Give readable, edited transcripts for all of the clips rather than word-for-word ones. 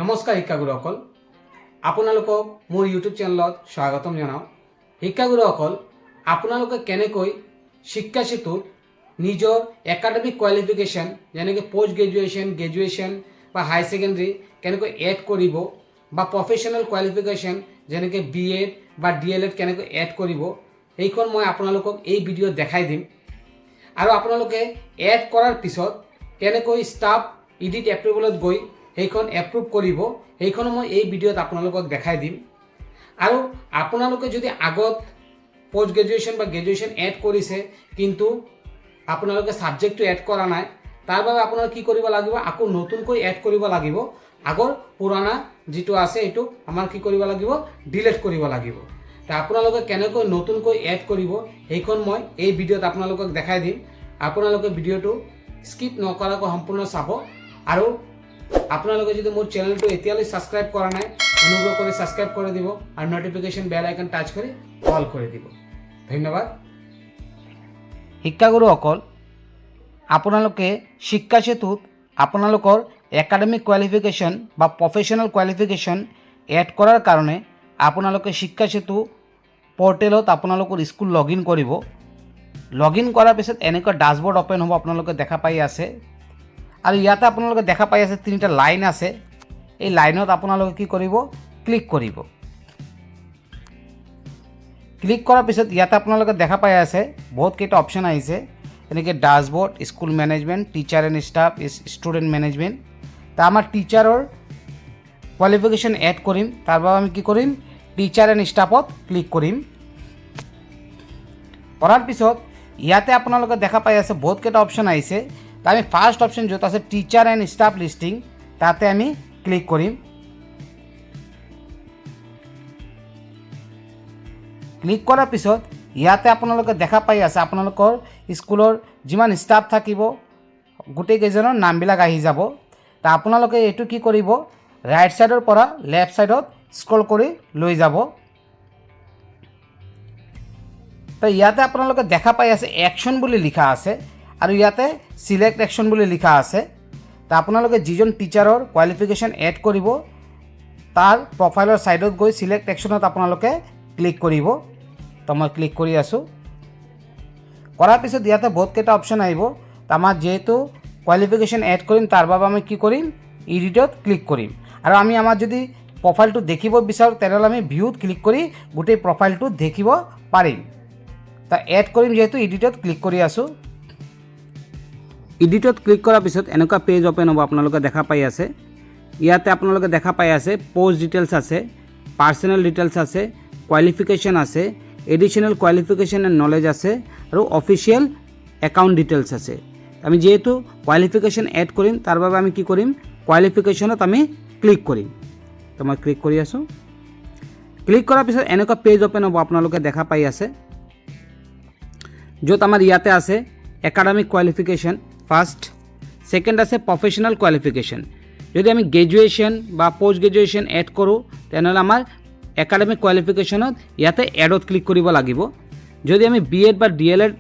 নমস্কাৰ শিক্ষাগুৰুসকল, আপোনালোকক মোৰ ইউটিউব চেনেলত স্বাগতম জনাওঁ। শিক্ষাগুৰুসকল, আপোনালোকে কেনেকৈ শিক্ষা সেতুত নিজৰ একাডেমিক কোৱালিফিকেশ্যন যেনেকৈ পোষ্ট গ্ৰেজুৱেশ্যন, গ্ৰেজুৱেশ্যন বা হাই ছেকেণ্ডেৰী কেনেকৈ এড কৰিব বা প্ৰফেশ্যনেল কোৱালিফিকেশ্যন যেনেকৈ BEd বা DLEd কেনেকৈ এড কৰিব, সেইখন মই আপোনালোকক এই ভিডিঅ'ত দেখাই দিম। আৰু আপোনালোকে এড কৰাৰ পিছত কেনেকৈ ষ্টাফ এডিট এপ্ৰুভেলত গৈ সেইখন এপ্ৰুভ কৰিব, সেইখন মই এই ভিডিঅ'ত আপোনালোকক দেখাই দিম। আৰু আপোনালোকে যদি আগত পোষ্ট গ্ৰেজুৱেশ্যন বা গ্ৰেজুৱেশ্যন এড কৰিছে কিন্তু আপোনালোকে ছাবজেক্টটো এড কৰা নাই, তাৰ বাবে আপোনালোকে কি কৰিব লাগিব, আকৌ নতুনকৈ এড কৰিব লাগিব। আগৰ পুৰণা যিটো আছে এইটো আমাৰ কি কৰিব লাগিব, ডিলিট কৰিব লাগিব। তা আপোনালোকে কেনেকৈ নতুনকৈ এড কৰিব সেইখন মই এই ভিডিঅ'ত আপোনালোকক দেখাই দিম। আপোনালোকে ভিডিঅ'টো স্কিপ নকৰাকৈ সম্পূৰ্ণ চাব। আৰু আপোনালোকে যদি মোৰ চেনেলটো এতিয়ালৈ ছাবস্ক্ৰাইব কৰা নাই, অনুগ্ৰহ কৰি ছাবস্ক্ৰাইব কৰি দিব আৰু নটিফিকেশ্যন বেল আইকন টাচ কৰি অল কৰি দিব। ধন্যবাদ। শিক্ষাগুৰুসকল, আপোনালোকে শিক্ষা সেতুত আপোনালোকৰ একাডেমিক কোৱালিফিকেশ্যন বা প্ৰফেশ্যনেল কোৱালিফিকেশ্যন এড কৰাৰ কাৰণে আপোনালোকে শিক্ষা সেতু পৰ্টেলত আপোনালোকৰ স্কুল লগ ইন কৰিব। লগ ইন কৰাৰ পিছত এনেকুৱা ডাছবৰ্ড অ'পেন হ'ব, আপোনালোকে দেখা পাই আছে। আৰু ইয়াতে আপোনালোকে দেখা পাই আছে তিনিটা লাইন আছে। এই লাইনত আপোনালোকে কি কৰিব, ক্লিক কৰিব। ক্লিক কৰাৰ পিছত ইয়াতে আপোনালোকে দেখা পাই আছে বহুতকেইটা অপশ্যন আহিছে, এনেকৈ dashboard, school management, teacher and staff, student management. তা আমাৰ টিচাৰৰ কোৱালিফিকেশ্যন এড কৰিম, তাৰ বাবে আমি কি কৰিম, টিচাৰ এণ্ড ষ্টাফত ক্লিক কৰিম। কৰাৰ পিছত ইয়াতে আপোনালোকে দেখা পাই আছে বহুতকেইটা অপশ্যন আহিছে। তা আমি ফাৰ্ষ্ট অপশ্যন য'ত আছে টিচাৰ এণ্ড ষ্টাফ লিষ্টিং, তাতে আমি ক্লিক কৰিম। ক্লিক কৰাৰ পিছত ইয়াতে আপোনালোকে দেখা পাই আছে আপোনালোকৰ স্কুলৰ যিমান ষ্টাফ থাকিব গোটেইকেইজনৰ নামবিলাক আহি যাব। তা আপোনালোকে এইটো কি কৰিব, ৰাইট ছাইডৰ পৰা লেফ্ট ছাইডত স্ক্ৰল কৰি লৈ যাব। তো ইয়াতে আপোনালোকে দেখা পাই আছে একশ্যন বুলি লিখা আছে আৰু ইয়াতে চিলেক্ট একশ্যন বুলি লিখা আছে। তা আপোনালোকে যিজন টিচাৰৰ কোৱালিফিকেশ্যন এড কৰিব তাৰ প্ৰফাইলৰ ছাইডত গৈ চিলেক্ট একশ্যনত আপোনালোকে ক্লিক কৰিব। তো মই ক্লিক কৰি আছোঁ। কৰাৰ পিছত ইয়াতে বহুতকেইটা অপশ্যন আহিব। তো আমাৰ যিহেতু কোৱালিফিকেশ্যন এড কৰিম তাৰ বাবে আমি কি কৰিম, এডিটত ক্লিক কৰিম। আৰু আমি আমাৰ যদি প্ৰফাইলটো দেখিব বিচাৰোঁ তেনেহ'লে আমি ভিউত ক্লিক কৰি গোটেই প্ৰফাইলটো দেখিব পাৰিম। তা এড কৰিম যিহেতু এডিটত ক্লিক কৰি আছোঁ। এডিটত ক্লিক কৰাৰ পিছত এনেকুৱা পেজ অ'পেন হ'ব, আপোনালোকে দেখা পাই আছে। ইয়াতে আপোনালোকে দেখা পাই আছে পোষ্ট ডিটেইলছ আছে, পাৰ্চনেল ডিটেইলছ আছে, কোৱালিফিকেশ্যন আছে, এডিশ্যনেল কোৱালিফিকেশ্যন এণ্ড নলেজ আছে আৰু অফিচিয়েল একাউণ্ট ডিটেইলছ আছে। আমি যিহেতু কোৱালিফিকেশ্যন এড কৰিম তাৰ বাবে আমি কি কৰিম, কোৱালিফিকেশ্যনত আমি ক্লিক কৰিম। তো মই ক্লিক কৰি আছোঁ। ক্লিক কৰাৰ পিছত এনেকুৱা পেজ অ'পেন হ'ব, আপোনালোকে দেখা পাই আছে, য'ত আমাৰ ইয়াতে আছে একাডেমিক কোৱালিফিকেশ্যন ফাৰ্ষ্ট, ছেকেণ্ড আছে প্ৰফেশ্যনেল কোৱালিফিকেশ্যন। যদি আমি গ্ৰেজুৱেশ্যন বা পোষ্ট গ্ৰেজুৱেশ্যন এড কৰোঁ তেনেহ'লে আমাৰ একাডেমিক কোৱালিফিকেশ্যনত ইয়াতে এডত ক্লিক কৰিব লাগিব। যদি আমি BEd বা DLEd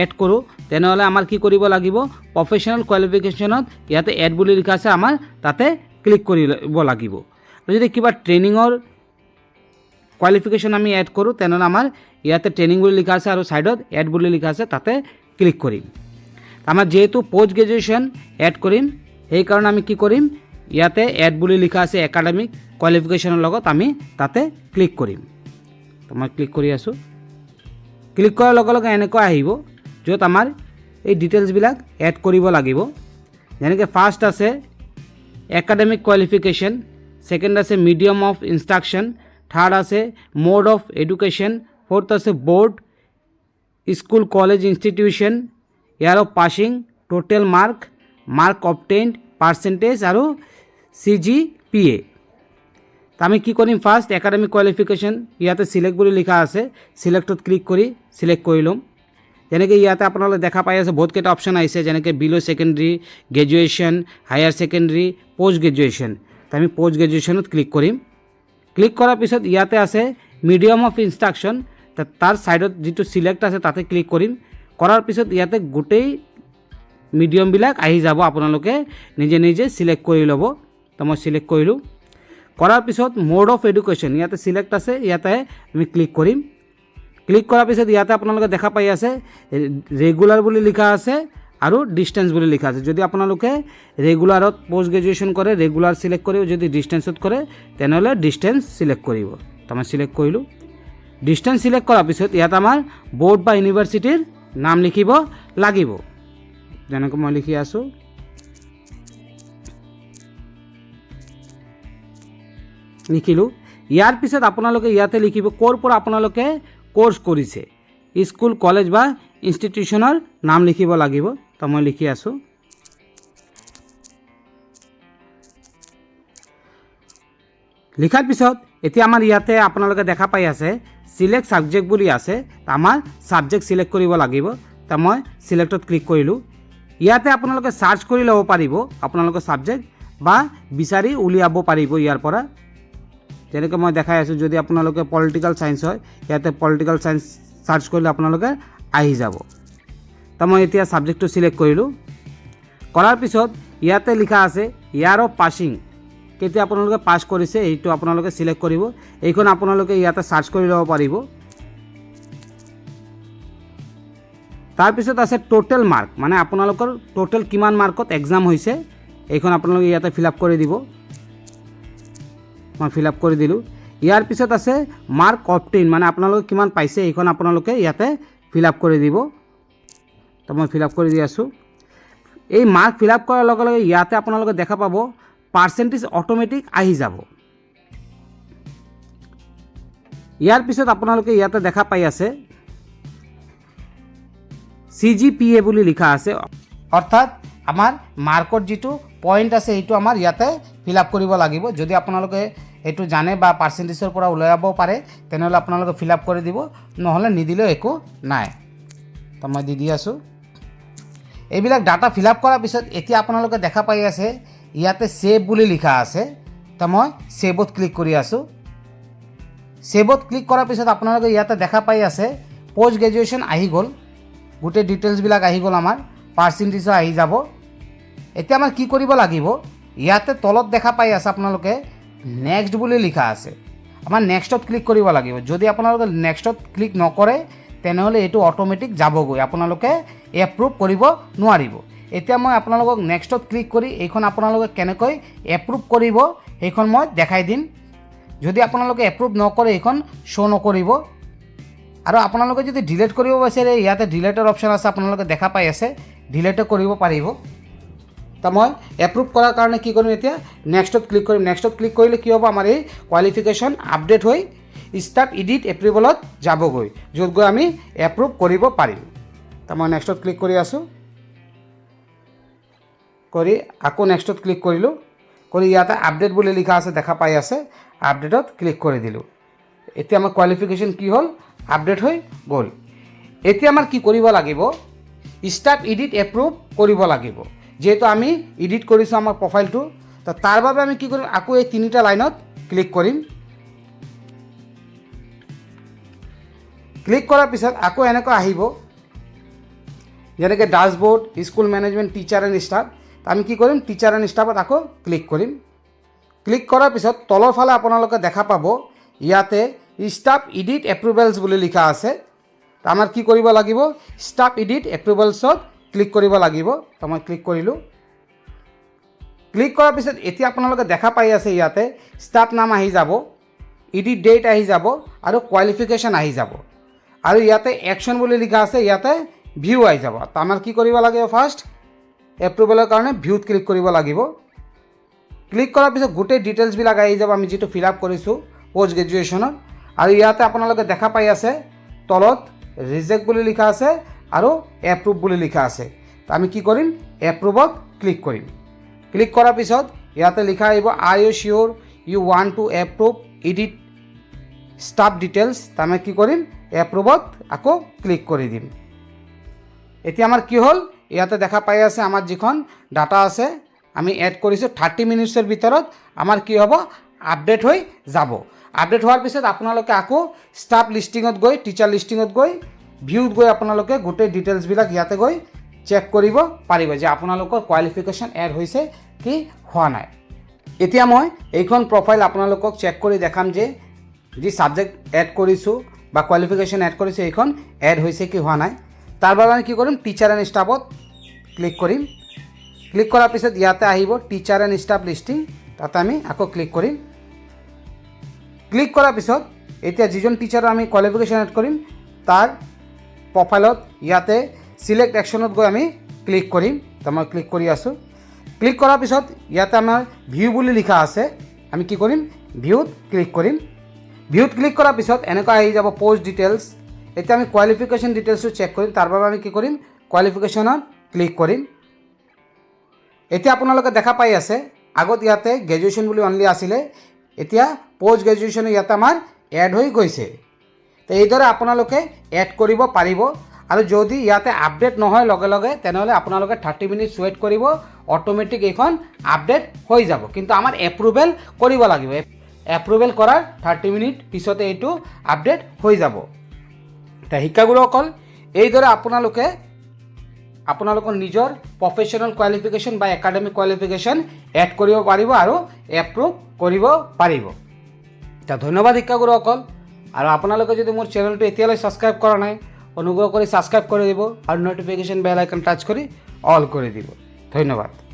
এড কৰোঁ তেনেহ'লে আমাৰ কি কৰিব লাগিব, প্ৰফেশ্যনেল কোৱালিফিকেশ্যনত ইয়াতে এড বুলি লিখা আছে, আমাৰ তাতে ক্লিক কৰিব লাগিব। যদি কিবা ট্ৰেইনিঙৰ কোৱালিফিকেশ্যন আমি এড কৰোঁ তেনেহ'লে আমাৰ ইয়াতে ট্ৰেইনিং বুলি লিখা আছে আৰু ছাইডত এড বুলি লিখা আছে, তাতে ক্লিক কৰিম। আমাৰ যিহেতু পোষ্ট গ্ৰেজুৱেশ্যন এড কৰিম সেইকাৰণে আমি কি কৰিম, ইয়াতে এড বুলি লিখা আছে একাডেমিক কোৱালিফিকেশ্যনৰ লগত আমি তাতে ক্লিক কৰিম। তো মই ক্লিক কৰি আছোঁ। ক্লিক কৰাৰ লগে লগে এনেকুৱা আহিব য'ত আমাৰ এই ডিটেইলছবিলাক এড কৰিব লাগিব। যেনেকৈ ফাৰ্ষ্ট আছে একাডেমিক কোৱালিফিকেশ্যন, ছেকেণ্ড আছে মিডিয়াম অফ ইনষ্ট্ৰাকশ্যন, থাৰ্ড আছে মোড অফ এডুকেশ্যন, ফ'ৰ্থ আছে board, school college institution, year of passing, total mark, mark obtained, percentage আৰু CGPA। তো আমি কি কৰিম, ফাৰ্ষ্ট একাডেমিক কোৱালিফিকেশ্যন ইয়াতে চিলেক্ট বুলি লিখা আছে, চিলেক্টত ক্লিক কৰি চিলেক্ট কৰি ল'ম। যেনেকৈ ইয়াতে আপোনালোকে দেখা পাই আছে বহুতকেইটা অপশ্যন আহিছে, যেনেকৈ below' secondary, graduation, higher secondary, post graduation. তো আমি পোষ্ট গ্ৰেজুৱেশ্যনত ক্লিক কৰিম। ক্লিক কৰাৰ পিছত ইয়াতে আছে মিডিয়াম অফ ইনষ্ট্ৰাকশ্যন, তাৰ ছাইডত যিটো চিলেক্ট আছে তাতে ক্লিক কৰিম। কৰাৰ পিছত ইয়াতে গোটেই মিডিয়ামবিলাক আহি যাব, আপোনালোকে নিজে নিজে চিলেক্ট কৰি ল'ব। তো মই সিলেক্ট কৰিলোঁ। কৰাৰ পিছত মোড অফ এডুকেশ্যন ইয়াতে সিলেক্ট আছে, ইয়াতে আমি ক্লিক কৰিম। ক্লিক কৰাৰ পিছত ইয়াতে আপোনালোকে দেখা পাই আছে ৰেগুলাৰ বুলি লিখা আছে আৰু ডিষ্টেঞ্চ বুলি লিখা আছে। যদি আপোনালোকে ৰেগুলাৰত পোষ্ট গ্ৰেজুৱেশ্যন কৰে ৰেগুলাৰ সিলেক্ট কৰিব, যদি ডিষ্টেঞ্চত কৰে তেনেহ'লে ডিষ্টেঞ্চ সিলেক্ট কৰিব। তো মই সিলেক্ট কৰিলোঁ। ডিষ্টেঞ্চ সিলেক্ট কৰাৰ পিছত ইয়াত আমাৰ বোৰ্ড বা ইউনিভাৰ্চিটিৰ নাম লিখিব লাগিব। যেনেকৈ মই লিখি আছোঁ, লিখিলোঁ। ইয়াৰ পিছত আপোনালোকে ইয়াতে লিখিব ক'ৰ পৰা আপোনালোকে কোৰ্চ কৰিছে, স্কুল কলেজ বা ইনষ্টিটিউশ্যনৰ নাম লিখিব লাগিব। তো মই লিখি আছোঁ। লিখাৰ পিছত এতিয়া আমাৰ ইয়াতে আপোনালোকে দেখা পাই আছে সিলেক্ট সাবজেক্ট বুলি আছে, আমাৰ সাবজেক্ট সিলেক্ট কৰিব লাগিব। তো মই সিলেক্টত ক্লিক কৰিলোঁ। ইয়াতে আপোনালোকে সাৰ্চ কৰি ল'ব পাৰিব আপোনালোকৰ সাবজেক্ট বা বিচাৰি উলিয়াব পাৰিব ইয়াৰ পৰা। যেনেকৈ মই দেখাই আছোঁ, যদি আপোনালোকে পলিটিকেল ছায়েন্স হয় ইয়াতে পলিটিকেল ছায়েন্স সাৰ্চ কৰিলে আপোনালোকে আহি যাব। তো মই এতিয়া সাবজেক্টটো সিলেক্ট কৰিলোঁ। কৰাৰ পিছত ইয়াতে লিখা আছে ইয়াৰ অফ পাছিং, কেতিয়া আপোনালোকে পাছ কৰিছে এইটো আপোনালোকে সিলেক্ট কৰিব। এইখন আপোনালোকে ইয়াতে সাৰ্চ কৰি ল'ব পাৰিব। তাৰপিছত আছে টোটেল মাৰ্ক, মানে আপোনালোকৰ টোটেল কিমান মাৰ্কত এক্সাম হৈছে এইখন আপোনালোকে ইয়াতে ফিল আপ কৰি দিব। মই ফিল আপ কৰি দিলোঁ। ইয়াৰ পিছত আছে মাৰ্ক অবটেইন, মানে আপোনালোকে কিমান পাইছে এইখন আপোনালোকে ইয়াতে ফিল আপ কৰি দিব। তো মই ফিল আপ কৰি দি আছোঁ। এই মাৰ্ক ফিল আপ কৰাৰ লগে লগে ইয়াতে আপোনালোকে দেখা পাব পাৰ্চেণ্টেজ অট'মেটিক আহি যাব। ইয়াৰ পিছত আপোনালোকে ইয়াতে দেখা পাই আছে CGPA বুলি লিখা আছে, অৰ্থাৎ আমাৰ মাৰ্কৰ যিটো পইণ্ট আছে এইটো আমাৰ ইয়াতে ফিল আপ কৰিব লাগিব। যদি আপোনালোকে এইটো জানে বা পাৰ্চেণ্টেজৰ পৰা উলিয়াব পাৰে তেনেহ'লে আপোনালোকে ফিল আপ কৰি দিব, নহ'লে নিদিলেও একো নাই। তো মই দি আছোঁ। এইবিলাক ডাটা ফিল আপ কৰাৰ পিছত এতিয়া আপোনালোকে দেখা পাই আছে ইয়াতে সেভ বুলি লিখা আছে। তো মই সেভত ক্লিক কৰি আছোঁ। সেভত ক্লিক কৰাৰ পিছত আপোনালোকে ইয়াতে দেখা পাই আছে পোষ্ট গ্ৰেজুৱেশ্যন আহি গ'ল, গোটেই ডিটেইলছবিলাক আহি গ'ল, আমাৰ পাৰ্চেণ্টেজো আহি যাব। এতিয়া আমাৰ কি কৰিব লাগিব, ইয়াতে তলত দেখা পাই আছে আপোনালোকে নেক্সট বুলি লিখা আছে, আমাৰ নেক্সটত ক্লিক কৰিব লাগিব। যদি আপোনালোকে নেক্সটত ক্লিক নকৰে তেনেহ'লে এইটো অট'মেটিক যাবগৈ, আপোনালোকে এপ্ৰুভ কৰিব নোৱাৰিব। এতিয়া মই আপোনালোকক নেক্সটত ক্লিক কৰি এইখন আপোনালোকে কেনেকৈ এপ্ৰুভ কৰিব সেইখন মই দেখাই দিম। যদি আপোনালোকে এপ্ৰুভ নকৰে এইখন শ্ব' নকৰিব। আৰু আপোনালোকে যদি ডিলিট কৰিব বিচাৰে ইয়াতে ডিলিটৰ অপশ্যন আছে, আপোনালোকে দেখা পাই আছে, ডিলিটো কৰিব পাৰিব। তো মই এপ্ৰুভ কৰাৰ কাৰণে কি কৰিম, এতিয়া নেক্সটত ক্লিক কৰিম। নেক্সটত ক্লিক কৰিলে কি হ'ব, আমাৰ এই কোৱালিফিকেশ্যন আপডেট হৈ ষ্টাফ এডিট এপ্ৰুভেলত যাবগৈ, য'ত গৈ আমি এপ্ৰুভ কৰিব পাৰিম। তো মই নেক্সটত ক্লিক কৰি আছোঁ। কৰি আকৌ নেক্সটত ক্লিক কৰিলোঁ। কৰি ইয়াতে আপডেট বুলি লিখা আছে দেখা পাই আছে, আপডেটত ক্লিক কৰি দিলোঁ। এতিয়া আমাৰ কোৱালিফিকেশ্যন কি হ'ল, আপডেট হৈ গ'ল। এতিয়া আমাৰ কি কৰিব লাগিব, ষ্টাফ এডিট এপ্ৰুভ কৰিব লাগিব। যিহেতু আমি এডিট কৰিছোঁ আমাৰ প্ৰফাইলটো, তো তাৰ বাবে আমি কি কৰিম, আকৌ এই তিনিটা লাইনত ক্লিক কৰিম। ক্লিক কৰাৰ পিছত আকৌ এনেকৈ আহিব, যেনেকৈ dashboard, school management, teacher and staff. আমি কি কৰিম, টিচাৰ এণ্ড ষ্টাফত আকৌ ক্লিক কৰিম। ক্লিক কৰাৰ পিছত তলৰ ফালে আপোনালোকে দেখা পাব ইয়াতে ষ্টাফ এডিট এপ্ৰুভেলছ বুলি লিখা আছে। তো আমাৰ কি কৰিব লাগিব, ষ্টাফ এডিট এপ্ৰুভেলছত ক্লিক কৰিব লাগিব। তো মই ক্লিক কৰিলোঁ। ক্লিক কৰাৰ পিছত এতিয়া আপোনালোকে দেখা পাই আছে ইয়াতে ষ্টাফ নাম আহি যাব, এডিট ডেট আহি যাব আৰু কোৱালিফিকেশ্যন আহি যাব। আৰু ইয়াতে একশ্যন বুলি লিখা আছে, ইয়াতে ভিউ আহি যাব। তো আমাৰ কি কৰিব লাগিব, ফাৰ্ষ্ট এপ্ৰুভেলৰ কাৰণে ভিউত ক্লিক কৰিব লাগিব। ক্লিক কৰাৰ পিছত গোটেই ডিটেইলছবিলাক আহি যাব, আমি যিটো ফিল আপ কৰিছোঁ পোষ্ট গ্ৰেজুৱেশ্যনত। আৰু ইয়াতে আপোনালোকে দেখা পাই আছে তলত ৰিজেক্ট বুলি লিখা আছে আৰু এপ্ৰুভ বুলি লিখা আছে। তো আমি কি কৰিম, এপ্ৰুভত ক্লিক কৰিম। ক্লিক কৰাৰ পিছত ইয়াতে লিখা আহিব are you sure you want to approve edit staff details. তো আমি কি কৰিম, এপ্ৰুভত আকৌ ক্লিক কৰি দিম। এতিয়া আমাৰ কি হ'ল, ইয়াতে দেখা পাই আছে আমাৰ যিখন ডাটা আছে আমি এড কৰিছোঁ 30 মিনিটছৰ ভিতৰত আমাৰ কি হ'ব, আপডেট হৈ যাব। আপডেট হোৱাৰ পিছত আপোনালোকে আকৌ ষ্টাফ লিষ্টিঙত গৈ, টিচাৰ লিষ্টিঙত গৈ, ভিউত গৈ আপোনালোকে গোটেই ডিটেইলছবিলাক ইয়াতে গৈ চেক কৰিব পাৰিব যে আপোনালোকৰ কোৱালিফিকেশ্যন এড হৈছে কি হোৱা নাই। এতিয়া মই এইখন প্ৰফাইল আপোনালোকক চেক কৰি দেখাম যে যি ছাবজেক্ট এড কৰিছোঁ বা কোৱালিফিকেশ্যন এড কৰিছোঁ এইখন এড হৈছে কি হোৱা নাই। তাৰ বাবে আমি কি কৰিম, টিচাৰ এণ্ড ষ্টাফত ক্লিক কৰিম। ক্লিক কৰাৰ পিছত ইয়াতে আহিব টিচাৰ এণ্ড ষ্টাফ লিষ্টিং, তাতে আমি আকৌ ক্লিক কৰিম। ক্লিক কৰাৰ পিছত এতিয়া যিজন টিচাৰৰ আমি কোৱালিফিকেশ্যন এড কৰিম তাৰ প্ৰফাইলত ইয়াতে চিলেক্ট একশ্যনত গৈ আমি ক্লিক কৰিম। তো মই ক্লিক কৰি আছোঁ। ক্লিক কৰাৰ পিছত ইয়াতে আমাৰ ভিউ বুলি লিখা আছে, আমি কি কৰিম, ভিউত ক্লিক কৰিম। ভিউত ক্লিক কৰাৰ পিছত এনেকুৱা আহি যাব পোষ্ট ডিটেইলছ। এতিয়া আমি কোৱালিফিকেশ্যন ডিটেইলছটো চেক কৰিম, তাৰ বাবে আমি কি কৰিম, কোৱালিফিকেশ্যনত ক্লিক কৰিম। এতিয়া আপোনালোকে দেখা পাই আছে আগত ইয়াতে গ্ৰেজুৱেশ্যন বুলি অনলি আছিলে, এতিয়া পোষ্ট গ্ৰেজুৱেশ্যন ইয়াতে আমাৰ এড হৈ গৈছে। তো এইদৰে আপোনালোকে এড কৰিব পাৰিব। আৰু যদি ইয়াতে আপডেট নহয় লগে লগে তেনেহ'লে আপোনালোকে 30 মিনিটছ ৱেইট কৰিব, অট'মেটিক এইখন আপডেট হৈ যাব। কিন্তু আমাৰ এপ্ৰুভেল কৰিব লাগিব, এপ্ৰুভেল কৰাৰ 30 মিনিট পিছতে এইটো আপডেট হৈ যাব। তো শিক্ষাগুৰুসকল এইদৰে আপোনালোকৰ নিজৰ প্ৰফেশ্যনেল কোৱালিফিকেশ্যন বা একাডেমিক কোৱালিফিকেশ্যন এড কৰিব পাৰিব আৰু এপ্ৰুভ কৰিব পাৰিব। তো ধন্যবাদ শিক্ষাগুৰুসকল। আৰু আপোনালোকে যদি মোৰ চেনেলটো এতিয়ালৈ ছাবস্ক্ৰাইব কৰা নাই, অনুগ্ৰহ কৰি ছাবস্ক্ৰাইব কৰি দিব আৰু ন'টিফিকেশ্যন বেল আইকন টাচ কৰি অল কৰি দিব। ধন্যবাদ।